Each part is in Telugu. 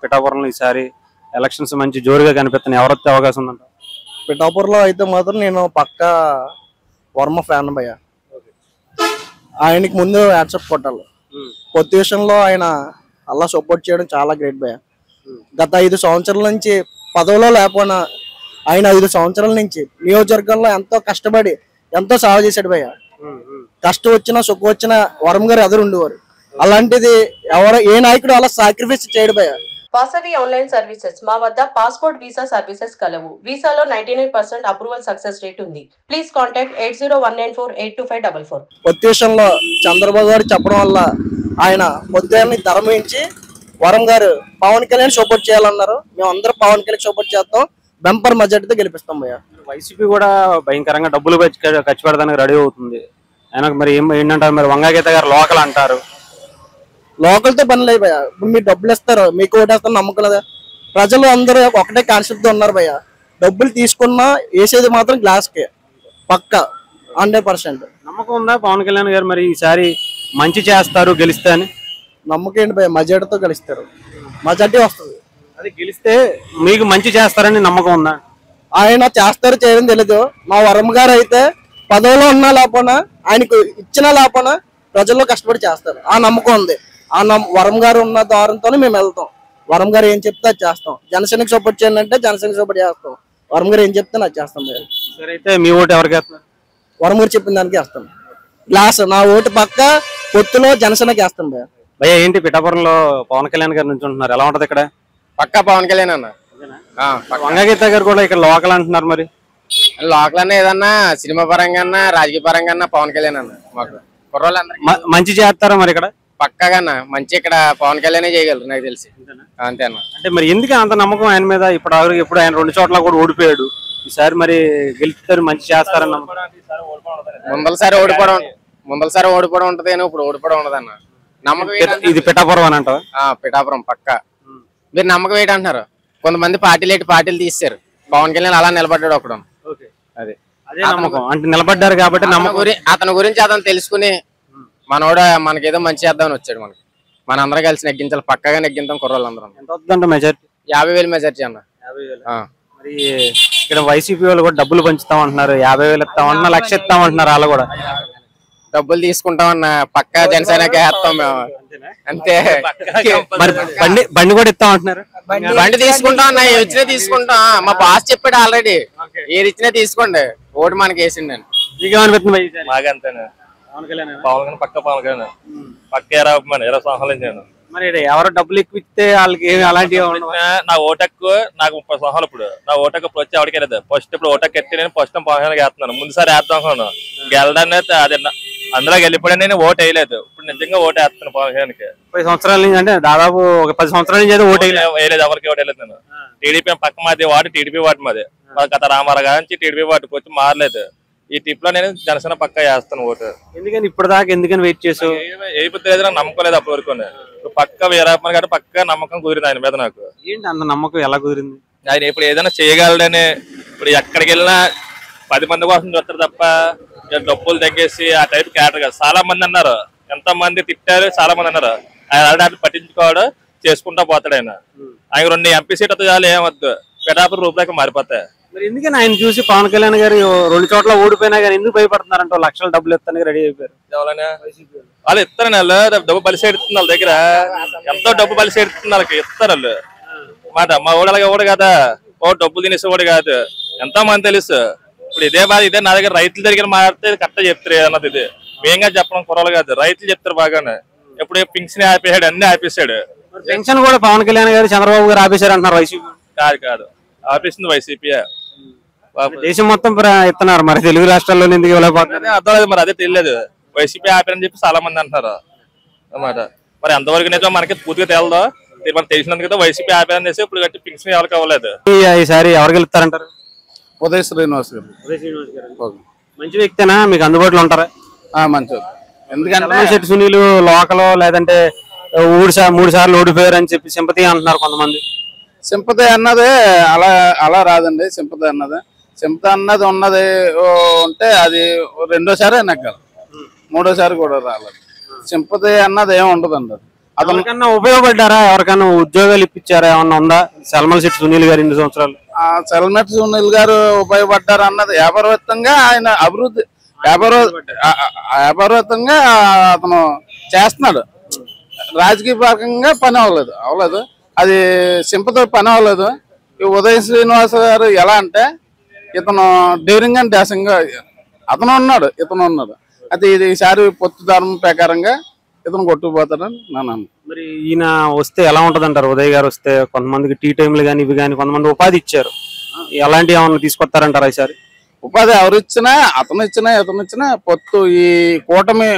పిఠాపురంలో ఈసారి ఎలక్షన్స్ మంచి జోరుగా కనిపిస్తున్నాయి. ఎవరు వచ్చే అవకాశం ఉందంట? పిఠాపురంలో అయితే మాత్రం నేను పక్కా వర్మ ఫ్యాన్ భయ్య. ఆయనకి ముందు యాక్సెప్ట్ కొట్టాలి. పొత్తు విషయంలో ఆయన అలా సపోర్ట్ చేయడం చాలా గ్రేట్ భయ్య. గత 5 సంవత్సరాల నుంచి పదవిలో లేకపోయినా ఆయన 5 సంవత్సరాల నుంచి నియోజకవర్గంలో ఎంతో కష్టపడి ఎంతో సేవ చేశాడు భయ్య. కష్టం వచ్చినా సుఖం వచ్చినా వరం గారు ఎదురు ఉండేవారు. అలాంటిది ఏ నాయకుడు అలా సాక్రిఫైస్ చేయడు భయ్య. వాసవి ఆన్లైన్ సర్వీసెస్ మా వద్ద పాస్పోర్ట్ వీసా సర్వీసెస్ కలవు. వీసాలో 99% అప్రూవల్ సక్సెస్ రేట్ ఉంది. Please contact 8019482544. పొత్తు విషయంలో చంద్రబాబు గారు చెప్పడం వల్ల ఆయన పొద్దుని ధర్మించి వరం గారు పవన్ కళ్యాణ్ సపోర్ట్ చేయాలన్నారు. మేము అందరం పవన్ కళ్యాణ్ సపోర్ట్ చేస్తాం. బెంపర్ మెజార్టీతో గెలిపిస్తాం భయ్య. వైసీపీ కూడా భయంకరంగా డబ్బులు ఖర్చు పెడతానికి రెడీ అవుతుంది. ఆయనకు మరి ఏంటంటారు? మరి వంగాగీత గారు లోకల్ అంటారు. లోకల్తో పని లేదు భయ్య. ఇప్పుడు మీరు డబ్బులు ఇస్తారు, మీకు ఓటేస్తారు నమ్మకం లేదా? ప్రజలు అందరూ ఒకటే కాన్సెప్ట్ ఉన్నారు భయ్య. డబ్బులు తీసుకున్నా వేసేది మాత్రం గ్లాస్కే పక్క 100%. నమ్మకం ఉందా పవన్ కళ్యాణ్ గారు మరి ఈసారి మంచి చేస్తారు గెలిస్తే అని? నమ్మకం ఏంటి భయ్య? మెజార్టీతో గెలుస్తారు. మెజార్టీ వస్తుంది. అది గెలిస్తే మీకు మంచి చేస్తారని నమ్మకం ఉందా? ఆయన చేస్తారు చేయడం తెలీదు. మా వరం గారు అయితే పదవిలో ఉన్నా లేకపోయినా ఆయనకు ఇచ్చినా లేకపోయినా ప్రజల్లో కష్టపడి చేస్తారు. ఆ నమ్మకం ఉంది. వరం గారు ఉన్న ద్వారంతోనే మేము వెళ్తాం. వరం గారు ఏం చెప్తే అది చేస్తాం. జనసేనకి సపోర్ట్ చేయండి అంటే జనసేనకి సపోర్ట్ చేస్తాం. వరం గారు ఏం చెప్తే అది చేస్తాం. సరే, అయితే మీ ఓటు ఎవరికి వేస్తారు? వరం గారు చెప్పిన దానికి వేస్తాం. గ్లాస్ నా ఓటు పక్క పొత్తులో జనసేనకి వేస్తాం భయ్య. భయ్య ఏంటి పిఠాపురంలో పవన్ కళ్యాణ్ గారు నుంచి ఉంటున్నారు, ఎలా ఉంటది ఇక్కడ? పక్కా పవన్ కళ్యాణ్ అన్న. వంగగీత గారు కూడా ఇక్కడ లోకల్ అంటున్నారు. మరి లోకల్ అన్న ఏదన్నా సినిమా పరంగా రాజకీయ పరంగా పవన్ కళ్యాణ్ అన్న. మాకు కుర్రోళ్ళందరూ మంచి చేస్తారా మరి ఇక్కడ? పక్కగా మంచి ఇక్కడ పవన్ కళ్యాణ్ చేయగలరు నాకు తెలిసి. అంతే అన్న. అంటే మరి ఎందుకు అంత నమ్మకం ఆయన మీద? ఇప్పుడు ఆయన 2 చోట్ల కూడా ఓడిపోయాడు. ఈసారి మరి గెలుస్తారు, మంచి చేస్తారన్న. ముందలసారి ఓడిపోవడం ఉంటది కానీ ఇప్పుడు ఓడిపోవడం ఉండదన్న. నమ్మకం ఇది పిఠాపురం అని అంటావా? పిఠాపురం పక్క. మీరు నమ్మకం ఏంటంటున్నారు? కొంతమంది పార్టీలు తీశారు. పవన్ కళ్యాణ్ అలా నిలబడ్డాడు ఒకడు. అదే నమ్మకం అంటే నిలబడ్డారు కాబట్టి అతని గురించి అతను తెలుసుకుని మనోడ మనకేదో మంచి చేద్దామని వచ్చాడు. మన అందరం కలిసి నెగ్గించాలి. పక్కగా నెగ్గించాం కుర్రోళ్ళందరం. ఎంత వద్దంట మెజార్టీ? 50,000 మెజార్టీ అన్న. మరి ఇక్కడ వైసీపీ వాళ్ళు కూడా డబ్బులు పంచుతామంటున్నారు. 50,000 ఇస్తామంటున్నా, 1,00,000 ఇస్తామంటున్నారు. వాళ్ళు కూడా డబ్బులు తీసుకుంటామన్న. పక్కా జనసేనకే వేస్తాం మేము. అంతే. మరి బండి కూడా ఇస్తామంటున్నారు. బండి తీసుకుంటాం అన్న. ఏ ఇచ్చినా తీసుకుంటాం. మా బాస్ చెప్పాడు ఆల్రెడీ. ఏది ఇచ్చినా తీసుకోండి, ఓటు మనకి వేసిండి అని. మీకేమనిపిస్తుంది? మాకంతేనా? పవన్ పక్క పవన్ కళ్యాణ్ పక్క 20 సంవత్సరాలు. మరి ఎవరు డబ్బులు ఎక్కువ ఇస్తే వాళ్ళకి అలాంటివి? నా ఓటక్కు నాకు 30 సంవత్సరాలు. ఇప్పుడు నా ఓటక్కు ఇప్పుడు వచ్చి ఎవరికి వెళ్ళదు. ఫస్ట్ ఇప్పుడు ఓటక్కు ఎత్తి నేను ఫస్ట్ పవన్ కళ్యాణ్ వేస్తున్నాను. ముందుసారి వేస్తాను అనుకున్నాను. గెలడాన్ని అదే అందులో వెళ్ళిపోయి నేను ఓటు వేయలేదు. ఇప్పుడు నిజంగా ఓటు వేస్తాను పవన్ కళ్యాణ్కి. 10 సంవత్సరాల నుంచి, అంటే దాదాపు ఒక 10 సంవత్సరాల నుంచి అయితే ఓటు వేయలేదు. ఎవరికి ఓటు వేయలేదు నేను. టీడీపీ పక్క మాది వాడు, టీడీపీ వాటి మాది. గత రామారావు గారి నుంచి టీడీపీ వాటికి వచ్చి మారలేదు. ఈ టిప్ లో నేను జనసేన పక్క వేస్తాను ఓటు. ఎందుకని ఇప్పుడు దాకా ఎందుకని వెయిట్ చేసావు? అయిపోతే నమ్మకం లేదు అప్పటి వరకు. పక్క వీరప్పన్ గారు పక్క నమ్మకం కుదిరింది ఆయన మీద. నాకు ఏంటి అంత నమ్మకం ఎలా కుదిరింది? ఆయన ఇప్పుడు ఏదైనా చేయగలడని. ఇప్పుడు ఎక్కడికి వెళ్ళినా 10 మంది కోసం చూస్తారు తప్ప డబ్బులు తగ్గేసి ఆ టైప్ క్యారెక్టర్ కాదు. చాలా మంది అన్నారు, ఎంత మంది తిట్టారు, చాలా మంది అన్నారు. ఆయన అలాంటి పట్టించుకోవడం చేసుకుంటా పోతాడు. ఆయన 2 ఎంపీ సీట్లతో చాలు, ఏమొద్దు. పిఠాపురం రూపురేఖ మారిపోతాయి. మరి ఎందుకని ఆయన చూసి పవన్ కళ్యాణ్ గారు 2 చోట్ల ఓడిపోయినా కానీ ఎందుకు భయపడుతున్నారంటే? లక్షల డబ్బులు ఇస్తానికి రెడీ అయిపోయారు. ఎవరైనా వాళ్ళు ఇస్తారు. వాళ్ళు డబ్బు బలిసి ఎడుతుంది. వాళ్ళ దగ్గర ఎంతో డబ్బు బలిసి ఎడుతుంది. వాళ్ళకి ఇస్తారు వాళ్ళు మాట. మా ఊడు అలాగే ఓడు కదా, డబ్బులు తినేసేవాడు కాదు. ఎంతో మంది తెలుసు. ఇప్పుడు ఇదే బాధ. ఇదే నా దగ్గర రైతుల దగ్గర మారితే కరెక్ట్ చెప్తారు అన్నది. ఇది మేంగా చెప్పడం కుర్రలు కాదు, రైతులు చెప్తారు బాగానే. ఎప్పుడు పింఛన్ ఆపేసాడు, అన్ని ఆపేసాడు. పెన్షన్ కూడా పవన్ కళ్యాణ్ గారు చంద్రబాబు గారు ఆపేశారు అంటున్నారు. వైసీపీ కాదు ఆపేసింది వైసీపీ. దేశం మొత్తం ఇస్తున్నారు. మరి తెలుగు రాష్ట్రాల్లో ఎందుకు ఇవ్వలేకపోతున్నారు? అర్థం లేదు. మరి అదే తెలియదు. వైసీపీ ఆపారని చెప్పి చాలా మంది అంటున్నారు అన్నమాట. మరి అంతవరకు అయితే మనకి పూర్తిగా తేలదు. మనకు తెలిసినందుకైతే వైసీపీ ఆపారని చేసి ఇప్పుడు గట్టి పింఛన్ ఎవరికి అవ్వలేదు. ఈసారి ఎవరు గెలుస్తారంటారు? ఉదయ శ్రీనివాస్ గారు. మంచి వ్యక్తినా? మీకు అందుబాటులో ఉంటారా? మంచి. ఎందుకంటే శెట్టి సునీల్ లోకల్ లేదంటే 3 సార్లు ఓడిపోయారు అని చెప్పి సింపతి అంటున్నారు కొంతమంది. సింపతి అన్నది అలా రాదండి. సింపతి అన్నది ఉన్నది ఉంటే అది 2వ సారి నెగ్గాలి, 3వ సారి కూడా రాలేదు. సింపతి అన్నది ఏమి ఉండదండి. ఎవరికన్నా ఉపయోగపడ్డారా? ఎవరికన్నా ఉద్యోగాలు ఇప్పించారా? ఏమన్నా ఉందా? సల్మాన్ శెట్టి సునీల్ గారు 2 సంవత్సరాలు సెల్మెట్ సునీల్ గారు ఉపయోగపడ్డారు అన్నది వ్యాపారవేత్తంగా ఆయన అభివృద్ధి వ్యాపారవేత్తంగా అతను చేస్తున్నాడు. రాజకీయ పరంగా పని అవ్వలేదు. అది సింపతో పని అవ్వలేదు. ఈ ఉదయ్ శ్రీనివాస్ గారు ఎలా అంటే ఇతను డేరింగ్ అండ్ డాషింగ్ ఇతను ఉన్నాడు. అయితే ఇది ఈసారి పొత్తు ధర్మం ప్రకారంగా ఇతను కొట్టుకుపోతాడని నా నమ్మకం. మరి ఈయన వస్తే ఎలా ఉంటది అంటారు? ఉదయ్ గారు వస్తే కొంతమందికి టీ టైంలు కానీ ఇవి కానీ కొంతమంది ఉపాధి ఇచ్చారు. ఎలాంటివి ఏమన్నా తీసుకొస్తారంటారా ఈసారి? ఉపాధి ఎవరు ఇచ్చినా ఇతను ఇచ్చినా పొత్తు ఈ కూటమి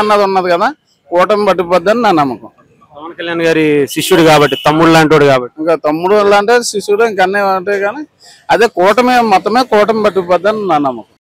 అన్నది ఉన్నది కదా, కూటమి పట్టిపోద్దని నా నమ్మకం. పవన్ కళ్యాణ్ గారి శిష్యుడు కాబట్టి, తమ్ముడు లాంటి కాబట్టి, ఇంకా తమ్ముడు అంటే శిష్యుడు ఇంకన్నీ ఉంటాయి కానీ అదే కూటమి మొత్తమే కూటమి పట్టిపోద్దని నా నమ్మకం.